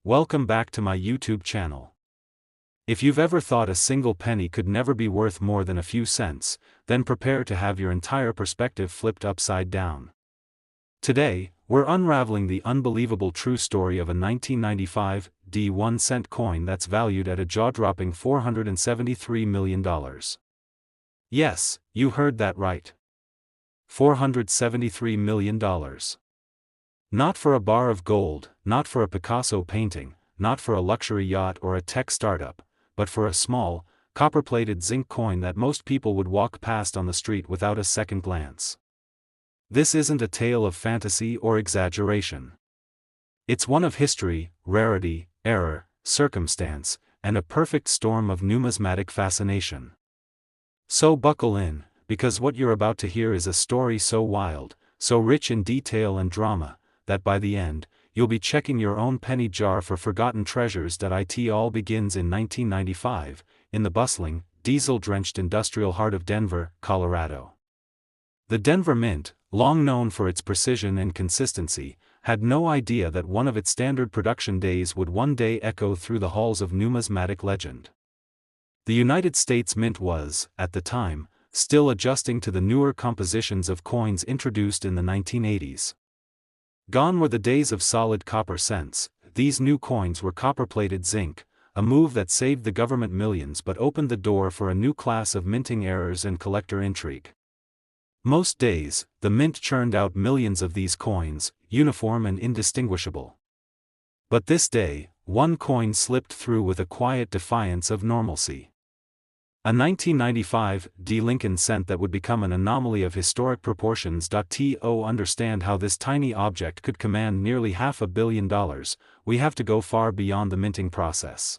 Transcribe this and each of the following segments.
Welcome back to my YouTube channel. If you've ever thought a single penny could never be worth more than a few cents, then prepare to have your entire perspective flipped upside down. Today, we're unraveling the unbelievable true story of a 1995 1-cent coin that's valued at a jaw-dropping $473 million. Yes, you heard that right. $473 million. Not for a bar of gold, not for a Picasso painting, not for a luxury yacht or a tech startup, but for a small, copper-plated zinc coin that most people would walk past on the street without a second glance. This isn't a tale of fantasy or exaggeration. It's one of history, rarity, error, circumstance, and a perfect storm of numismatic fascination. So buckle in, because what you're about to hear is a story so wild, so rich in detail and drama, that by the end, you'll be checking your own penny jar for forgotten treasures. It all begins in 1995, in the bustling, diesel-drenched industrial heart of Denver, Colorado. The Denver Mint, long known for its precision and consistency, had no idea that one of its standard production days would one day echo through the halls of numismatic legend. The United States Mint was, at the time, still adjusting to the newer compositions of coins introduced in the 1980s. Gone were the days of solid copper cents. These new coins were copper-plated zinc, a move that saved the government millions but opened the door for a new class of minting errors and collector intrigue. Most days, the mint churned out millions of these coins, uniform and indistinguishable. But this day, one coin slipped through with a quiet defiance of normalcy. A 1995 Lincoln cent that would become an anomaly of historic proportions. To understand how this tiny object could command nearly $500 million, we have to go far beyond the minting process.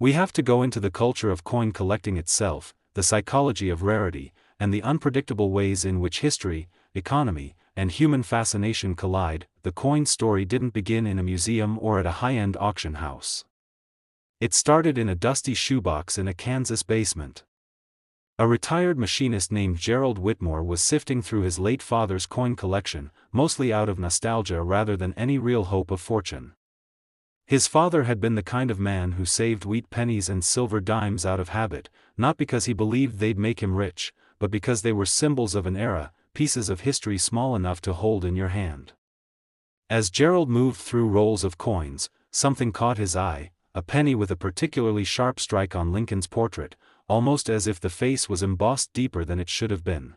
We have to go into the culture of coin collecting itself, the psychology of rarity, and the unpredictable ways in which history, economy, and human fascination collide. The coin story didn't begin in a museum or at a high-end auction house. It started in a dusty shoebox in a Kansas basement. A retired machinist named Gerald Whitmore was sifting through his late father's coin collection, mostly out of nostalgia rather than any real hope of fortune. His father had been the kind of man who saved wheat pennies and silver dimes out of habit, not because he believed they'd make him rich, but because they were symbols of an era, pieces of history small enough to hold in your hand. As Gerald moved through rolls of coins, something caught his eye. A penny with a particularly sharp strike on Lincoln's portrait, almost as if the face was embossed deeper than it should have been.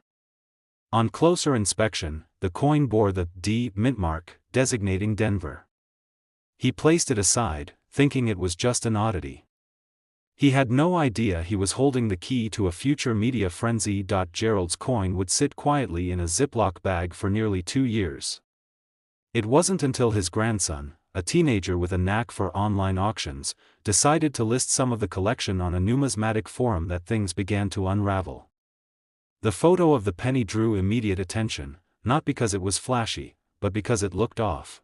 On closer inspection, the coin bore the D mint mark, designating Denver. He placed it aside, thinking it was just an oddity. He had no idea he was holding the key to a future media frenzy. Gerald's coin would sit quietly in a Ziploc bag for nearly 2 years. It wasn't until his grandson, a teenager with a knack for online auctions, decided to list some of the collection on a numismatic forum that things began to unravel. The photo of the penny drew immediate attention, not because it was flashy, but because it looked off.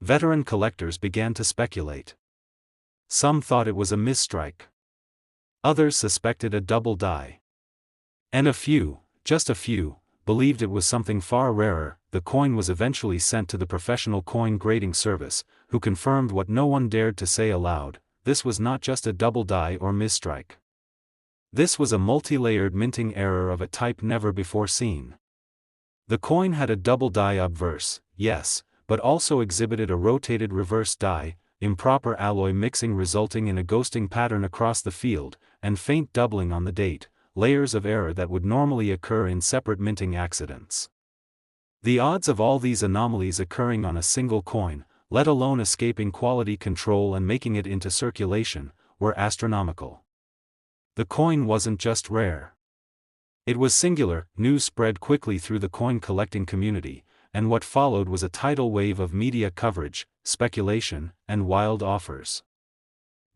Veteran collectors began to speculate. Some thought it was a misstrike. Others suspected a double die. And a few, just a few, believed it was something far rarer. The coin was eventually sent to the professional coin grading service, who confirmed what no one dared to say aloud: this was not just a double die or misstrike. This was a multi-layered minting error of a type never before seen. The coin had a double die obverse, yes, but also exhibited a rotated reverse die, improper alloy mixing resulting in a ghosting pattern across the field, and faint doubling on the date, layers of error that would normally occur in separate minting accidents. The odds of all these anomalies occurring on a single coin, let alone escaping quality control and making it into circulation, were astronomical. The coin wasn't just rare. It was singular. News spread quickly through the coin collecting community, and what followed was a tidal wave of media coverage, speculation, and wild offers.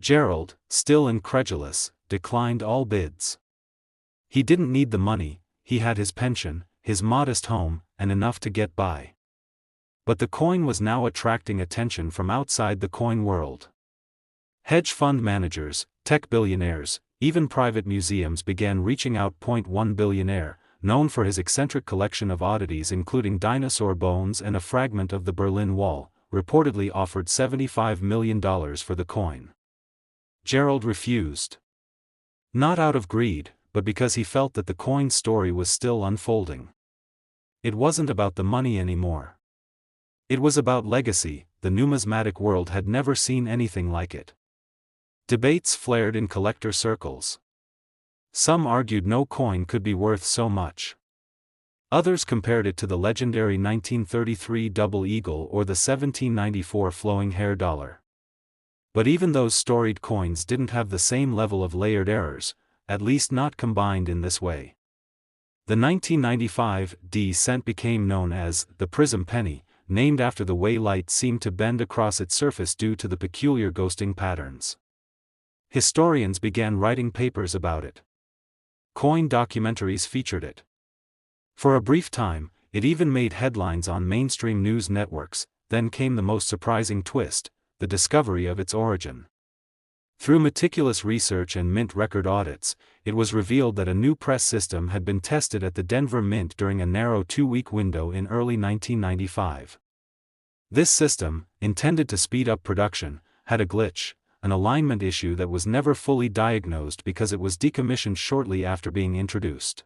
Gerald, still incredulous, declined all bids. He didn't need the money, he had his pension, his modest home, and enough to get by. But the coin was now attracting attention from outside the coin world. Hedge fund managers, tech billionaires, even private museums began reaching out. One billionaire, known for his eccentric collection of oddities including dinosaur bones and a fragment of the Berlin Wall, reportedly offered $75 million for the coin. Gerald refused. Not out of greed, but because he felt that the coin's story was still unfolding. It wasn't about the money anymore. It was about legacy. The numismatic world had never seen anything like it. Debates flared in collector circles. Some argued no coin could be worth so much. Others compared it to the legendary 1933 double eagle or the 1794 flowing hair dollar. But even those storied coins didn't have the same level of layered errors, at least not combined in this way. The 1995 cent became known as the Prism Penny, named after the way light seemed to bend across its surface due to the peculiar ghosting patterns. Historians began writing papers about it. Coin documentaries featured it. For a brief time, it even made headlines on mainstream news networks. Then came the most surprising twist: the discovery of its origin. Through meticulous research and mint record audits, it was revealed that a new press system had been tested at the Denver Mint during a narrow 2-week window in early 1995. This system, intended to speed up production, had a glitch, an alignment issue that was never fully diagnosed because it was decommissioned shortly after being introduced.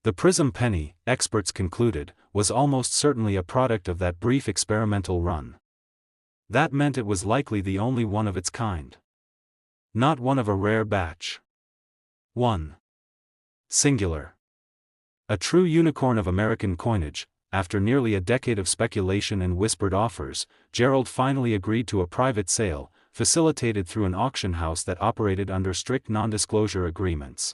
The Prism Penny, experts concluded, was almost certainly a product of that brief experimental run. That meant it was likely the only one of its kind. Not one of a rare batch. 1. Singular. A true unicorn of American coinage. After nearly a decade of speculation and whispered offers, Gerald finally agreed to a private sale, facilitated through an auction house that operated under strict non-disclosure agreements.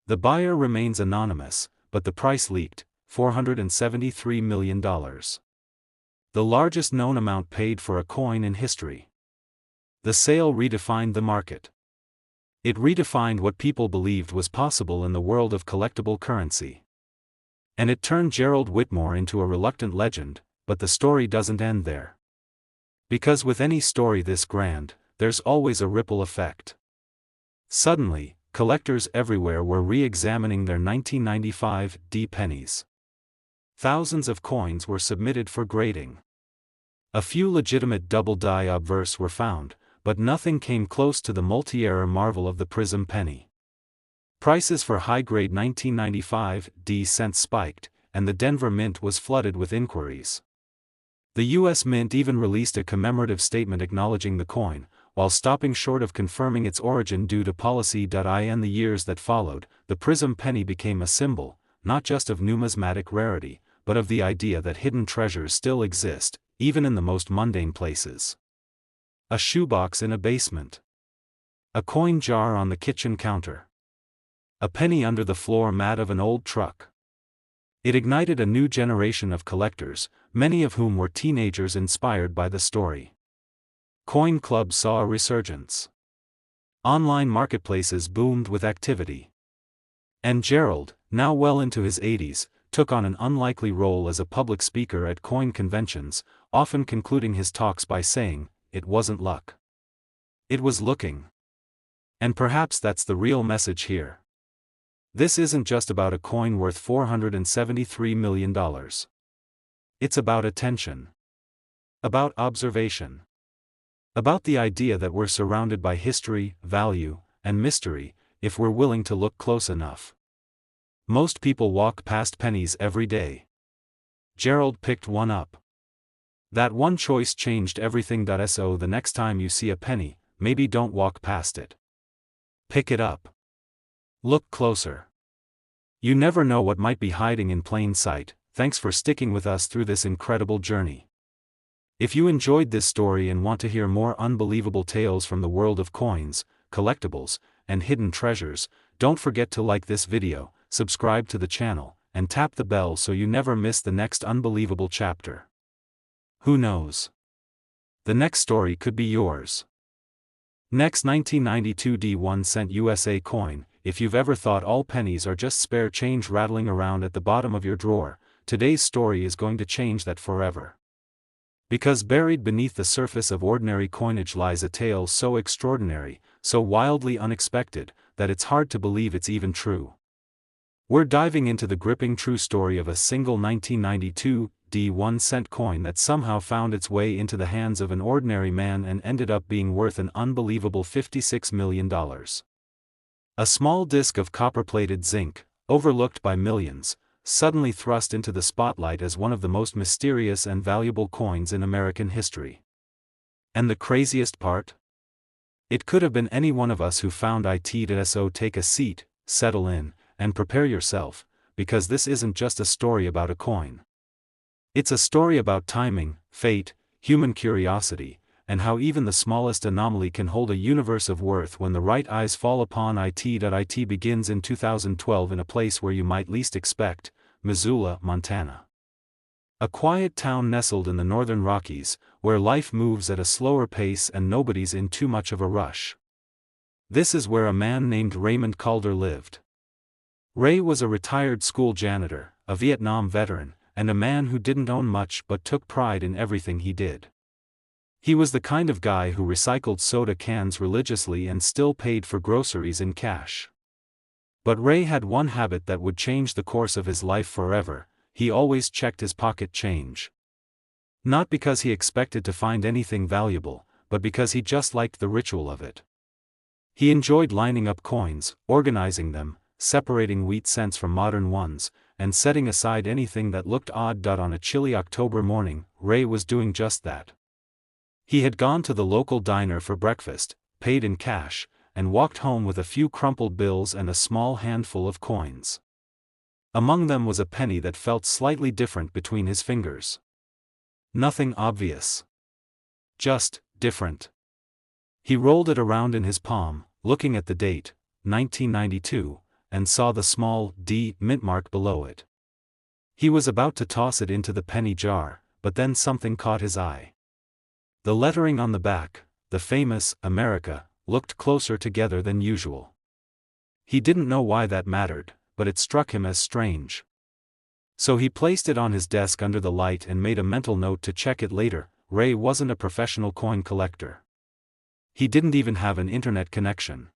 The buyer remains anonymous, but the price leaked: $473 million. The largest known amount paid for a coin in history. The sale redefined the market. It redefined what people believed was possible in the world of collectible currency. And it turned Gerald Whitmore into a reluctant legend, but the story doesn't end there. Because with any story this grand, there's always a ripple effect. Suddenly, collectors everywhere were re-examining their 1995 pennies. Thousands of coins were submitted for grading. A few legitimate double-die obverse were found, but nothing came close to the multi-error marvel of the Prism Penny. Prices for high-grade 1995 cents spiked, and the Denver Mint was flooded with inquiries. The U.S. Mint even released a commemorative statement acknowledging the coin, while stopping short of confirming its origin due to policy. In the years that followed, the Prism Penny became a symbol, not just of numismatic rarity, but of the idea that hidden treasures still exist, even in the most mundane places. A shoebox in a basement. A coin jar on the kitchen counter. A penny under the floor mat of an old truck. It ignited a new generation of collectors, many of whom were teenagers inspired by the story. Coin clubs saw a resurgence. Online marketplaces boomed with activity. And Gerald, now well into his 80s, took on an unlikely role as a public speaker at coin conventions, often concluding his talks by saying, "It wasn't luck. It was looking." And perhaps that's the real message here. This isn't just about a coin worth $473 million. It's about attention. About observation. About the idea that we're surrounded by history, value, and mystery, if we're willing to look close enough. Most people walk past pennies every day. Gerald picked one up. That one choice changed everything. So the next time you see a penny, maybe don't walk past it. Pick it up. Look closer. You never know what might be hiding in plain sight. Thanks for sticking with us through this incredible journey. If you enjoyed this story and want to hear more unbelievable tales from the world of coins, collectibles, and hidden treasures, don't forget to like this video, subscribe to the channel, and tap the bell so you never miss the next unbelievable chapter. Who knows? The next story could be yours. Next, 1992 1 cent USA coin. If you've ever thought all pennies are just spare change rattling around at the bottom of your drawer, today's story is going to change that forever. Because buried beneath the surface of ordinary coinage lies a tale so extraordinary, so wildly unexpected, that it's hard to believe it's even true. We're diving into the gripping true story of a single 1992 1-cent coin that somehow found its way into the hands of an ordinary man and ended up being worth an unbelievable $56 million. A small disc of copper-plated zinc, overlooked by millions, suddenly thrust into the spotlight as one of the most mysterious and valuable coins in American history. And the craziest part? It could have been any one of us who found it. So take a seat, settle in, and prepare yourself, because this isn't just a story about a coin. It's a story about timing, fate, human curiosity, and how even the smallest anomaly can hold a universe of worth when the right eyes fall upon it. It begins in 2012 in a place where you might least expect, Missoula, Montana. A quiet town nestled in the northern Rockies, where life moves at a slower pace and nobody's in too much of a rush. This is where a man named Raymond Calder lived. Ray was a retired school janitor, a Vietnam veteran, and a man who didn't own much but took pride in everything he did. He was the kind of guy who recycled soda cans religiously and still paid for groceries in cash. But Ray had one habit that would change the course of his life forever: he always checked his pocket change. Not because he expected to find anything valuable, but because he just liked the ritual of it. He enjoyed lining up coins, organizing them, separating wheat cents from modern ones, and setting aside anything that looked odd. On a chilly October morning, Ray was doing just that. He had gone to the local diner for breakfast, paid in cash, and walked home with a few crumpled bills and a small handful of coins. Among them was a penny that felt slightly different between his fingers. Nothing obvious. Just different. He rolled it around in his palm, looking at the date, 1992, and saw the small D mint mark below it. He was about to toss it into the penny jar, but then something caught his eye. The lettering on the back, the famous America, looked closer together than usual. He didn't know why that mattered, but it struck him as strange. So he placed it on his desk under the light and made a mental note to check it later. Ray wasn't a professional coin collector. He didn't even have an internet connection.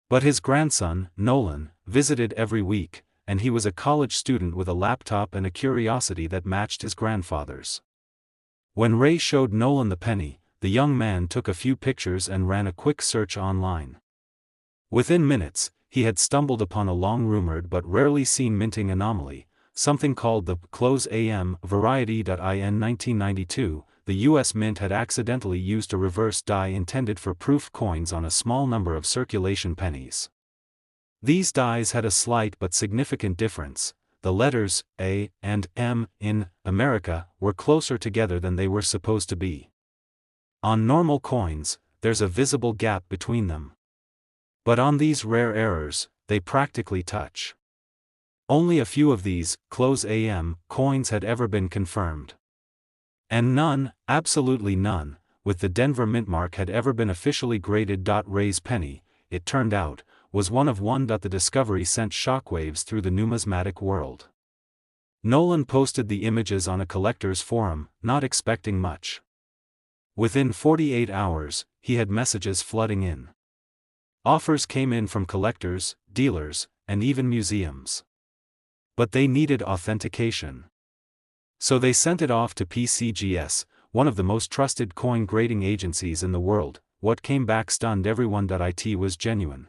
But his grandson, Nolan, visited every week, and he was a college student with a laptop and a curiosity that matched his grandfather's. When Ray showed Nolan the penny, the young man took a few pictures and ran a quick search online. Within minutes, he had stumbled upon a long-rumored but rarely seen minting anomaly, something called the close AM variety. In 1992, the U.S. Mint had accidentally used a reverse die intended for proof coins on a small number of circulation pennies. These dies had a slight but significant difference: the letters A and M in America were closer together than they were supposed to be. On normal coins, there's a visible gap between them. But on these rare errors, they practically touch. Only a few of these close AM coins had ever been confirmed. And none, absolutely none, with the Denver mint mark had ever been officially graded. Ray's penny, it turned out, was one of one. The discovery sent shockwaves through the numismatic world. Nolan posted the images on a collector's forum, not expecting much. Within 48 hours, he had messages flooding in. Offers came in from collectors, dealers, and even museums. But they needed authentication. So they sent it off to PCGS, one of the most trusted coin grading agencies in the world. What came back stunned everyone. It was genuine.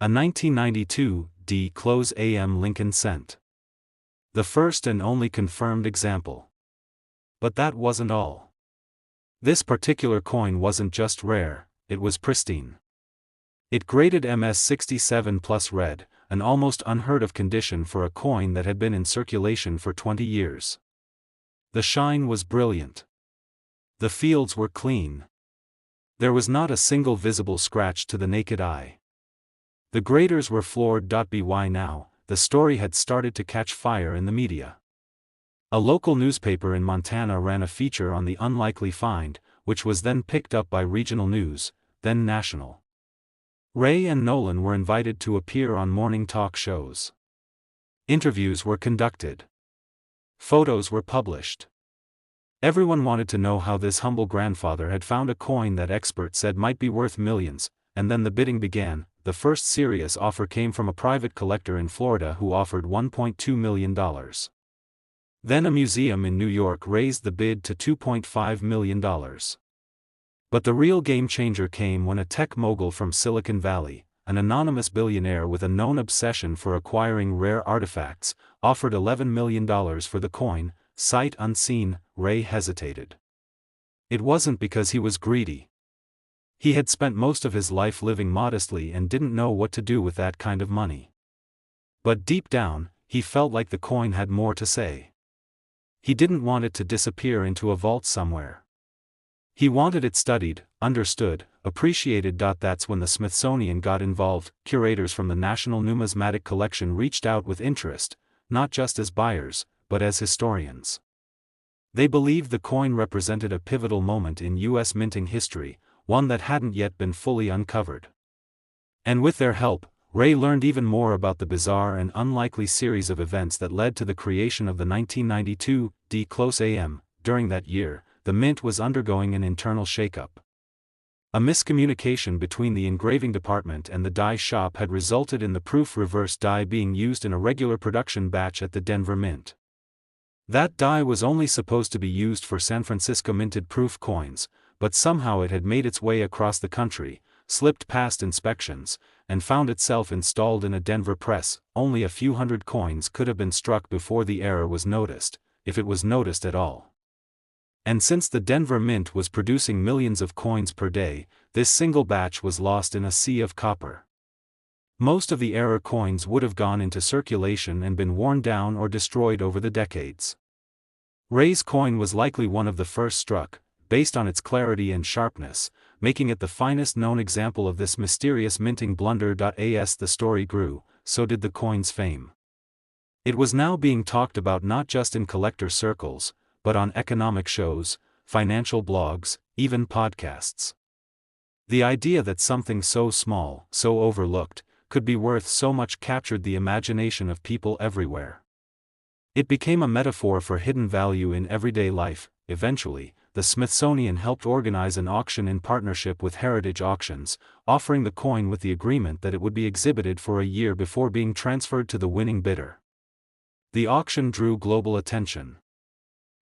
A 1992 D close AM Lincoln cent. The first and only confirmed example. But that wasn't all. This particular coin wasn't just rare, it was pristine. It graded MS67 plus red, an almost unheard of condition for a coin that had been in circulation for 20 years. The shine was brilliant. The fields were clean. There was not a single visible scratch to the naked eye. The graders were floored. By now, the story had started to catch fire in the media. A local newspaper in Montana ran a feature on the unlikely find, which was then picked up by regional news, then national. Ray and Nolan were invited to appear on morning talk shows. Interviews were conducted. Photos were published. Everyone wanted to know how this humble grandfather had found a coin that experts said might be worth millions, and then the bidding began. The first serious offer came from a private collector in Florida who offered $1.2 million. Then a museum in New York raised the bid to $2.5 million. But the real game-changer came when a tech mogul from Silicon Valley, an anonymous billionaire with a known obsession for acquiring rare artifacts, offered $11 million for the coin. Sight unseen, Ray hesitated. It wasn't because he was greedy. He had spent most of his life living modestly and didn't know what to do with that kind of money. But deep down, he felt like the coin had more to say. He didn't want it to disappear into a vault somewhere. He wanted it studied, understood, appreciated. That's when the Smithsonian got involved. Curators from the National Numismatic Collection reached out with interest, not just as buyers, but as historians. They believed the coin represented a pivotal moment in U.S. minting history, one that hadn't yet been fully uncovered. And with their help, Ray learned even more about the bizarre and unlikely series of events that led to the creation of the 1992 D-AM. During that year, the mint was undergoing an internal shakeup. A miscommunication between the engraving department and the die shop had resulted in the proof reverse die being used in a regular production batch at the Denver Mint. That die was only supposed to be used for San Francisco minted proof coins, but somehow it had made its way across the country, slipped past inspections, and found itself installed in a Denver press. Only a few hundred coins could have been struck before the error was noticed, if it was noticed at all. And since the Denver Mint was producing millions of coins per day, this single batch was lost in a sea of copper. Most of the error coins would have gone into circulation and been worn down or destroyed over the decades. Ray's coin was likely one of the first struck, based on its clarity and sharpness, making it the finest known example of this mysterious minting blunder. As the story grew, so did the coin's fame. It was now being talked about not just in collector circles, but on economic shows, financial blogs, even podcasts. The idea that something so small, so overlooked, could be worth so much captured the imagination of people everywhere. It became a metaphor for hidden value in everyday life. Eventually, the Smithsonian helped organize an auction in partnership with Heritage Auctions, offering the coin with the agreement that it would be exhibited for a year before being transferred to the winning bidder. The auction drew global attention.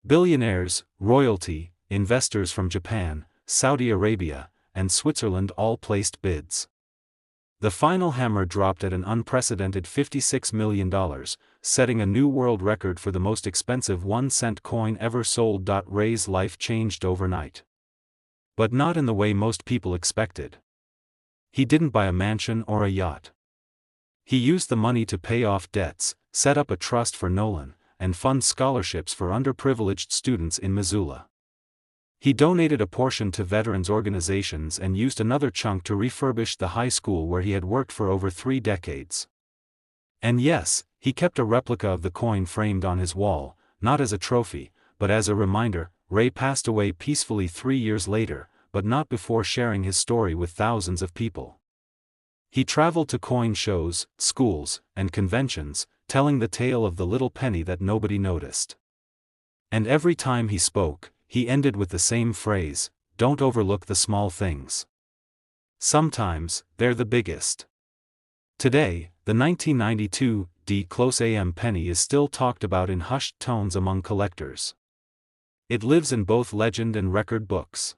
Billionaires, royalty, investors from Japan, Saudi Arabia, and Switzerland all placed bids. The final hammer dropped at an unprecedented $56 million, setting a new world record for the most expensive 1-cent coin ever sold. Ray's life changed overnight. But not in the way most people expected. He didn't buy a mansion or a yacht. He used the money to pay off debts, set up a trust for Nolan, and fund scholarships for underprivileged students in Missoula. He donated a portion to veterans organizations and used another chunk to refurbish the high school where he had worked for over 3 decades. And yes, he kept a replica of the coin framed on his wall, not as a trophy, but as a reminder. Ray passed away peacefully 3 years later, but not before sharing his story with thousands of people. He traveled to coin shows, schools, and conventions, telling the tale of the little penny that nobody noticed. And every time he spoke, he ended with the same phrase: don't overlook the small things. Sometimes, they're the biggest. Today, the 1992 D-AM penny is still talked about in hushed tones among collectors. It lives in both legend and record books.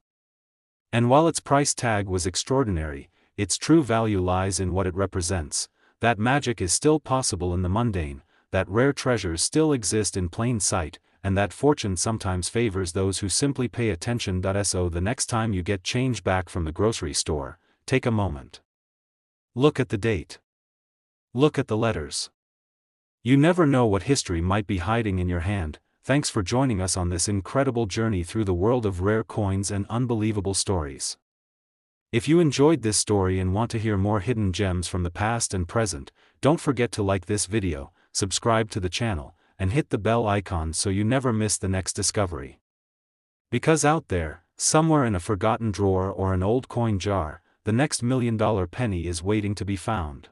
And while its price tag was extraordinary, its true value lies in what it represents. That magic is still possible in the mundane, that rare treasures still exist in plain sight, and that fortune sometimes favors those who simply pay attention. So the next time you get change back from the grocery store, take a moment. Look at the date. Look at the letters. You never know what history might be hiding in your hand. Thanks for joining us on this incredible journey through the world of rare coins and unbelievable stories. If you enjoyed this story and want to hear more hidden gems from the past and present, don't forget to like this video, subscribe to the channel, and hit the bell icon so you never miss the next discovery. Because out there, somewhere in a forgotten drawer or an old coin jar, the next $1 million penny is waiting to be found.